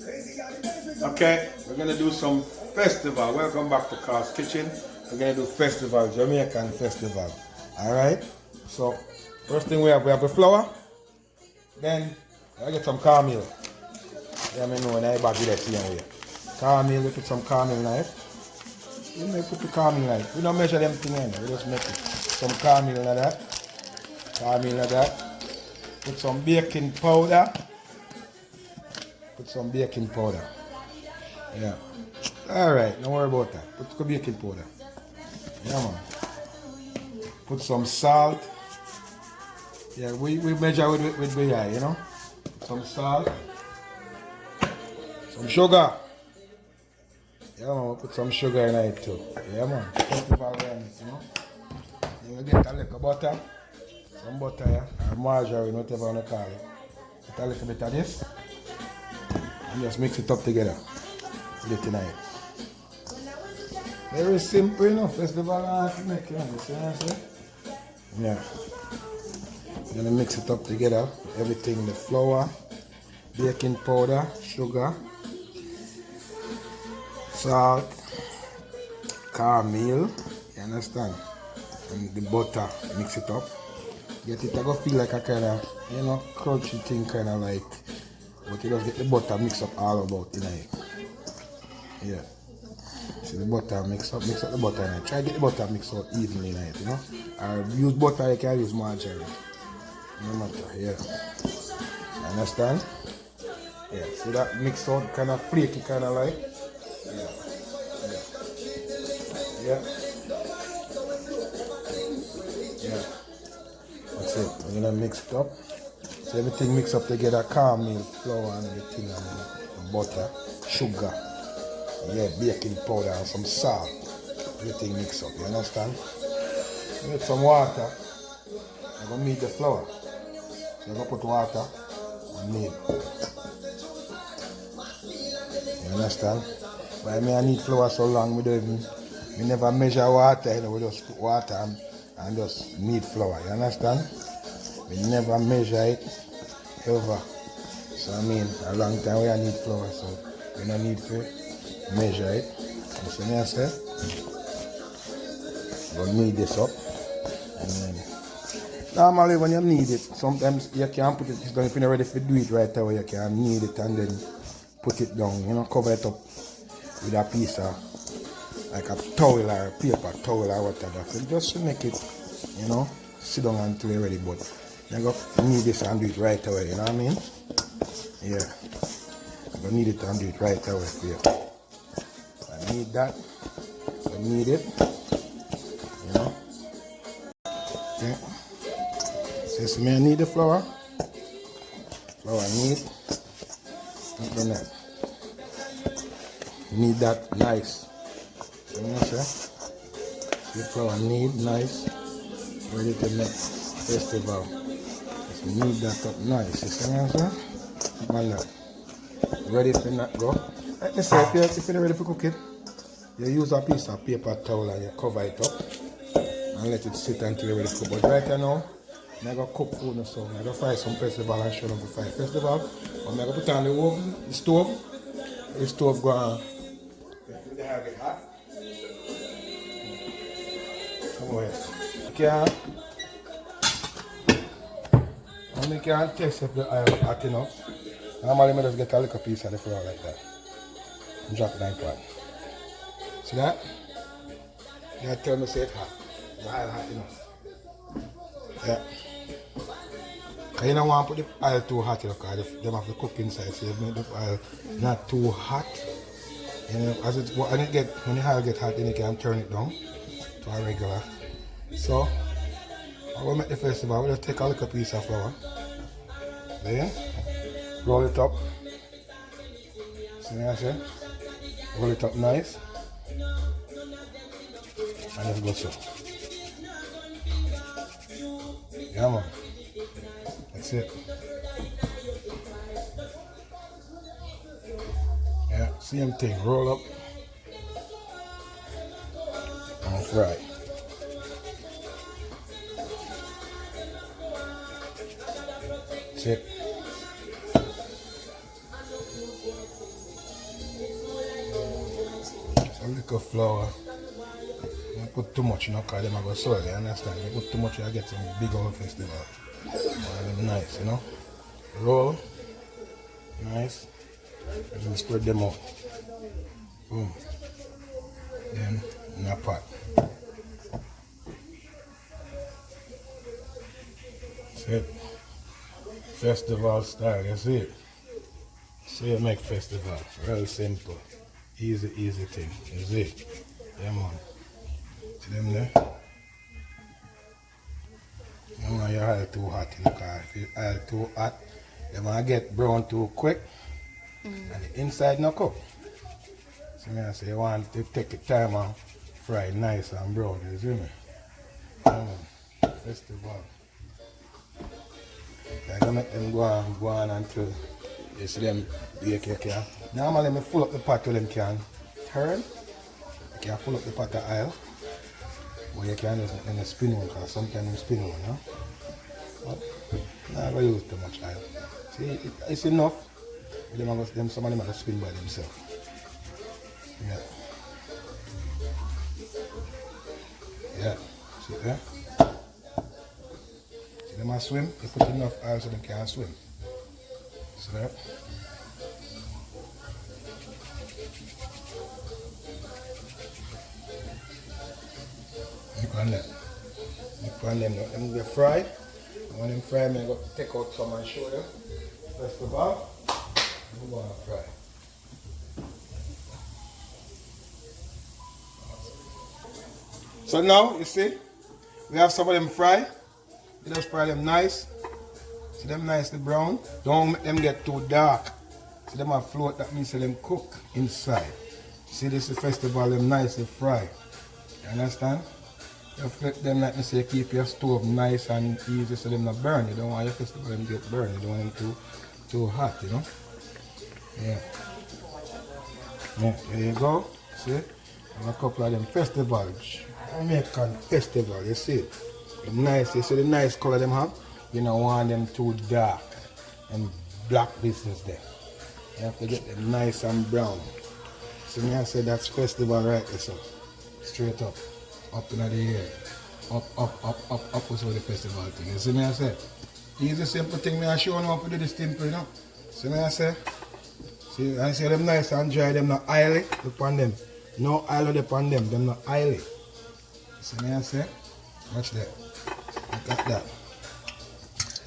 Okay, we're gonna do some festival. Welcome back to Carl's Kitchen. We're gonna do festival, Jamaican festival. Alright? So, first thing we have the flour. Then, I get some cornmeal. Yeah, I know when I bag it here. Cornmeal, we put some cornmeal knife. You may put the cornmeal knife. We don't measure them things in. We just make it. Some cornmeal like that. Cornmeal like that. Put some baking powder. Put some baking powder. Yeah. Alright, don't worry about that. Put the baking powder. Yeah, man. Put some salt. Yeah, we measure with the eye, you know. Some salt. Some sugar. Yeah, man, we'll put some sugar in it too. Yeah, man. Festival awareness, you know. Then we get a little butter. Some butter, yeah. Or margarine, whatever you want to call it. Get a little bit of this. And just mix it up together. Put it in it. Very simple, you know. Festival art to make, you know. You see what I'm saying? Yeah. You're gonna mix it up together. Everything, the flour, baking powder, sugar, salt, cornmeal, you understand? And the butter, mix it up. Get it, I go feel like a kind of, you know, crunchy thing, kind of like, but you just get the butter mix up all about, you know. Yeah. See the butter mix up the butter in it. Try to get the butter mixed out evenly in it, you know. Or use butter, you can use margarine. No matter, yeah. Understand? Yeah, see that mix out kind of flaky, kind of like. Yeah. Yeah. Yeah. That's it. We're gonna mix it up. So everything mix up together, cornmeal, flour and everything, and butter, sugar, yeah, baking powder and some salt. Everything mix up, you understand? You need some water. I'm gonna knead the flour. So I'm gonna put water and knead. You understand? Why I need flour so long, we never measure water, you know, we just put water and just knead flour, you understand? We never measure it ever. So I mean, a long time we need flour, so we don't need to measure it. You see me I say? We'll knead this up. And then normally when you knead it, sometimes you can't put it down if you're not ready to do it right away, you can knead it and then put it down, you know, cover it up with a piece of like a towel or a paper towel or whatever. So just to make it, you know, sit down until you're ready, but you go knead this and do it right away, you know what I mean? Yeah. You go knead it and do it right away for you. I need that. I need it. You know? Okay. So I need the flour. Flour need. Something that. Need that nice. You know what I'm saying? The flour need nice. Ready to make festival. So need that up nice. You see what I'm saying? Man, that. Ready for not go. Like I say, if you're ready for cook it, you use a piece of paper towel and you cover it up and let it sit until you're ready to cook. But right now, I'm going to cook food and so I'm going to fry some festival and show them to fry festival. I'm going to put on the oven, the stove. The stove go on. Let the hair get hot. Come on here. You can't taste if the oil is hot enough. Normally I just get a little piece of the flour like that. And drop it in the pot. See that? You gotta tell me say it's hot. The oil hot enough. Yeah. Because you don't want to put the oil too hot, because they have to cook inside, so you make the oil not too hot. You know, when the oil get hot, then you can turn it down to a regular. So, when we make the festival, we just take a little piece of flour. There. Roll it up. See what I say? Roll it up nice. And just go so. Yeah, man. That's it. Yeah, same thing. Roll up and fry. That's it. a little flour. Don't put too much, you know, because them are going to soil, you understand? If you put too much, you get some big old festival. And them nice, you know. Roll. Nice. And then spread them out. Boom. Then in a pot. That's it. Festival style, that's it. So you make festival. Real simple. Easy thing. That's it. Yeah, man. See them there? You don't want your oil too hot, you know, because if your oil too hot, they want to get brown too quick, and the inside not cook. So I say you want to take the time and fry nice and brown, you see me? Yeah, man. Festival. I can make them go on until you see them bake. You can. Normally, I full up the pot till them can turn. You can full up the pot of oil. But you can use it in a spin one, because sometimes you spin one, no? But not going to use too much oil. See, it's enough. Some of them are spin by themselves. Yeah. Yeah. See there? See them swim? You put enough oil so they can swim. See that? Look on that. Look on them. Them get fried. And when them fry, I'm going to take out some and show you. First of all, I'm going to fry. So now, you see, we have some of them fry. You just fry them nice. See them nicely brown. Don't make them get too dark. See them afloat, that means them cook inside. See, this is festival, them nicely fried. You understand? You flip them like me say, keep your stove nice and easy so them not burn. You don't want your festival them get burned. You don't want them too hot, you know? Yeah. Yeah, there you go. See? And a couple of them festivals. American festival, you see? Nice, you see the nice color them have? You don't want them too dark and black business there. You have to get them nice and brown. So me I say that's festival right there, so straight up. Up in the air. Up was where the festival thing. You see me I say? Easy simple thing me I show you how to do this simple, you know? See me I say? See, I say them nice and dry, them not oily upon them. No oil upon them, them not oily. See me I say? Watch that. Look at that.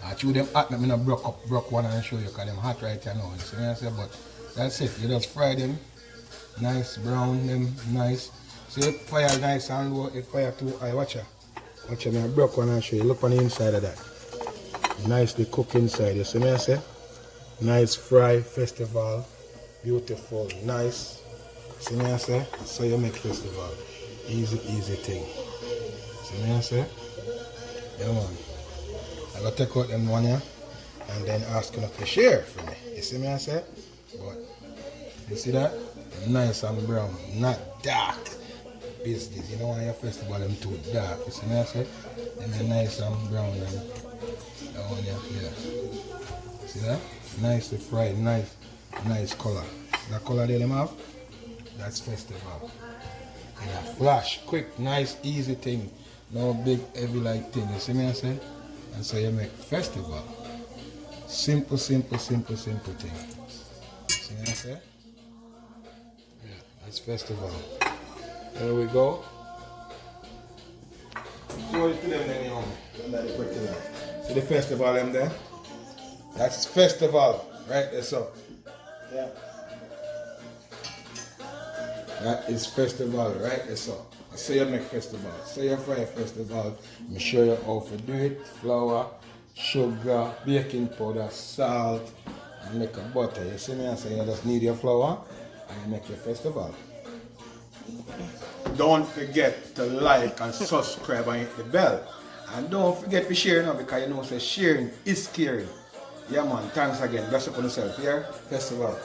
I chew them hot, let me not broke one and show you because them hot right here now. You see me I say? But that's it. You just fry them. Nice brown them nice. See if fire nice and low, if fire too high, watch her. Watch her, I broke one and show you. Look on the inside of that. Nicely cooked inside, you see me I say? Nice fry festival. Beautiful, nice. See me I say? So you make festival. Easy thing. See me I say? Yeah man. I gotta take out them one here and then ask them to share for me. You see me I say? But you see that? Nice and brown, not dark. Business. You don't want your festival them too dark. You see me I say? Them are nice and brown and that one here. See that? Nicely fried, nice color. That color they them have? That's festival. And a flash, quick, nice, easy thing. No big heavy like thing. You see me I say? And so you make festival. Simple thing. See me I say? Yeah, that's festival. There we go. Show it to them then, you know. See the festival them there? That's festival, right there, so. Yeah. That is festival, right there, so. I say you make festival. Say you fry festival. Let me show you how to do it. Flour, sugar, baking powder, salt, and make a butter. You see me? I say you just need your flour and you make your festival. Don't forget to like and subscribe and hit the bell. And don't forget to share now because you know say sharing is caring. Yeah man, thanks again. Bless up on yourself here. Festival.